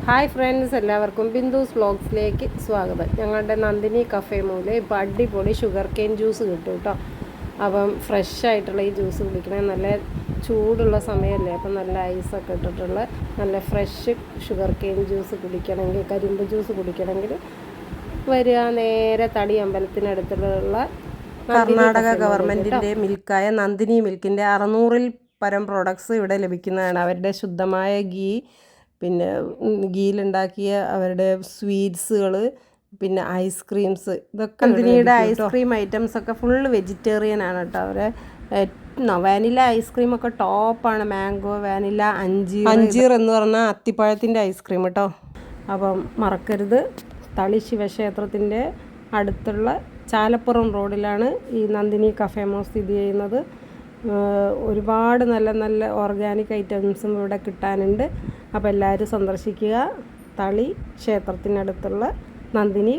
Hi friends, എല്ലാവർക്കും ബിന്ദുസ് വ്ലോഗ്സിലേക്ക് സ്വാഗതം. ഞങ്ങളുടെ നന്ദിനി കഫേ മൂലം ഇപ്പോൾ അടിപൊളി ഷുഗർ കെയിൻ ജ്യൂസ് കിട്ടും കേട്ടോ. അപ്പം ഫ്രഷ് ആയിട്ടുള്ള ഈ ജ്യൂസ് കുടിക്കണേ, നല്ല ചൂടുള്ള സമയമല്ലേ, അപ്പം നല്ല ഐസൊക്കെ ഇട്ടിട്ടുള്ള നല്ല ഫ്രഷ് ഷുഗർ കെയിൻ ജ്യൂസ് കുടിക്കണമെങ്കിൽ, കരിമ്പ് ജ്യൂസ് കുടിക്കണമെങ്കിൽ വരിക നേരെ തടി അമ്പലത്തിനടുത്തുള്ള കർണാടക ഗവൺമെൻറ്റിൻ്റെ മിൽക്കായ നന്ദിനി മിൽക്കിൻ്റെ 600-ൽ പരം പ്രോഡക്ട്സ് ഇവിടെ ലഭിക്കുന്നതാണ്. അവരുടെ ശുദ്ധമായ ഗീ, പിന്നെ ഗീലുണ്ടാക്കിയ അവരുടെ സ്വീറ്റ്സുകൾ, പിന്നെ ഐസ്ക്രീംസ്, ഇതൊക്കെ നന്ദിനിയുടെ ഐസ്ക്രീം ഐറ്റംസൊക്കെ ഫുള്ള് വെജിറ്റേറിയൻ ആണ് കേട്ടോ. അവരെ വാനില ഐസ്ക്രീമൊക്കെ ടോപ്പാണ്. മാംഗോ, വാനില, അഞ്ചീർ എന്ന് പറഞ്ഞാൽ അത്തിപ്പഴത്തിൻ്റെ ഐസ്ക്രീം കേട്ടോ. അപ്പം മറക്കരുത്, തളി ശിവക്ഷേത്രത്തിൻ്റെ അടുത്തുള്ള ചാലപ്പുറം റോഡിലാണ് ഈ നന്ദിനി കഫേ മോസ് സ്ഥിതി ചെയ്യുന്നത്. ഒരുപാട് നല്ല നല്ല ഓർഗാനിക് ഐറ്റംസും ഇവിടെ കിട്ടാനുണ്ട്. അപ്പോൾ എല്ലാവരും സന്ദർശിക്കുക. തളി ക്ഷേത്രത്തിനടുത്തുള്ള നന്ദിനി